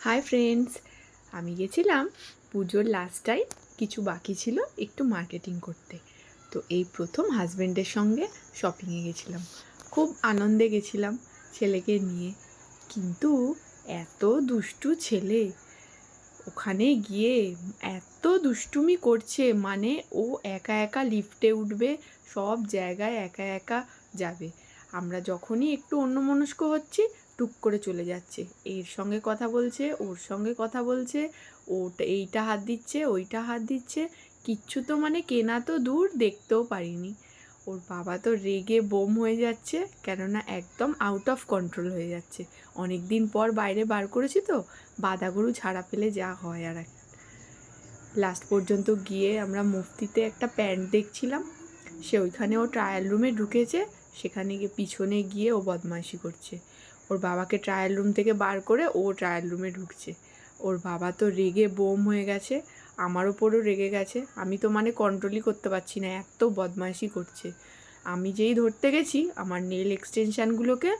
Hi friends, আমি গেছিলাম পুজোর লাস্ট টাইম, কিছু বাকি ছিল একটু মার্কেটিং করতে। তো এই প্রথম হাজব্যান্ডের সঙ্গে শপিংয়ে গেছিলাম। খুব আনন্দে গেছিলাম ছেলেকে নিয়ে, কিন্তু এত দুষ্টু ছেলে ওখানে গিয়ে এত দুষ্টুমি করছে, মানে ও একা একা লিফটে উঠবে, সব জায়গায় একা একা যাবে। আমরা যখনই একটু অন্যমনস্ক হচ্ছি টুক করে চলে যাচ্ছে, এর সঙ্গে কথা বলছে, ওর সঙ্গে কথা বলছে, ওটা এইটা হাত দিচ্ছে ওইটা হাত দিচ্ছে, কিচ্ছু তো মানে কেনা তো দূর, দেখতেও পারিনি। ওর বাবা তো রেগে বোম হয়ে যাচ্ছে, কেননা একদম আউট অফ কন্ট্রোল হয়ে যাচ্ছে। অনেক দিন পর বাইরে বার করেছি তো, বাঁধা গরু ছাড়া পেলে যা হয়। আর লাস্ট পর্যন্ত গিয়ে আমরা মুফতিতে একটা প্যান্ট দেখছিলাম, সে ওইখানে ও ট্রায়াল রুমে ঢুকেছে, সেখানে গিয়ে পিছনে গিয়ে ও বদমাইশি করছে। ওর বাবাকে ট্রায়াল রুম থেকে বার করে ও ট্রায়াল রুমে ঢুকছে। ওর বাবা তো রেগে বোম হয়ে গেছে, আমার ওপরও রেগে গেছে। আমি তো মানে কন্ট্রোলই করতে পারছি না, এত বদমাইশি করছে। আমি যেই ধরতে গেছি আমার নেল এক্সটেনশানগুলোকে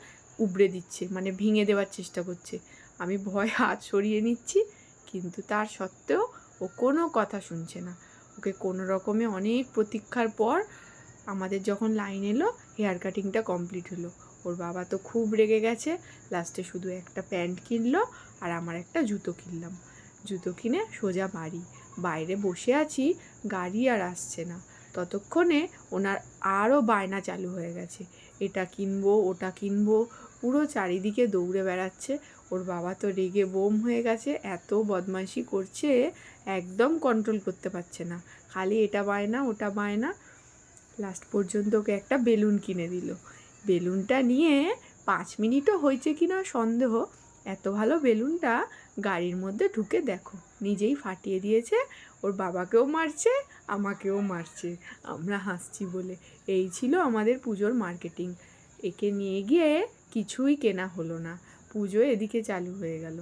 উবড়ে দিচ্ছে, মানে ভেঙে দেওয়ার চেষ্টা করছে। আমি ভয় হাত সরিয়ে নিচ্ছি, কিন্তু তার সত্ত্বেও ও কোনো কথা শুনছে না। ওকে কোনো রকমে অনেক প্রতীক্ষার পর আমাদের যখন লাইন এলো, হেয়ার কাটিংটা কমপ্লিট হলো। ওর বাবা তো খুব রেগে গেছে, লাস্টে শুধু একটা প্যান্ট কিনলো আর আমার একটা জুতো কিনলাম। জুতো কিনে সোজা বাড়ি। বাইরে বসে আছি, গাড়ি আর আসছে না, ততক্ষণে ওনার আরও বায়না চালু হয়ে গেছে, এটা কিনবো ওটা কিনবো, পুরো চারিদিকে দৌড়ে বেড়াচ্ছে। ওর বাবা তো রেগে বোম হয়ে গেছে, এত বদমাইশি করছে, একদম কন্ট্রোল করতে পারছে না, খালি এটা বায়না ওটা বায়না। লাস্ট পর্যন্ত ওকে একটা বেলুন কিনে দিল। বেলুনটা নিয়ে 5 মিনিটও হয়েছে কি না সন্দেহ, এত ভালো বেলুনটা গাড়ির মধ্যে ঢুকে দেখো নিজেই ফাটিয়ে দিয়েছে। ওর বাবাকেও মারছে, আমাকেও মারছে, আমরা হাসছি বলে। এই ছিল আমাদের পুজোর মার্কেটিং। একে নিয়ে গিয়ে কিছুই কেনা হলো না, পুজো এদিকে চালু হয়ে গেল।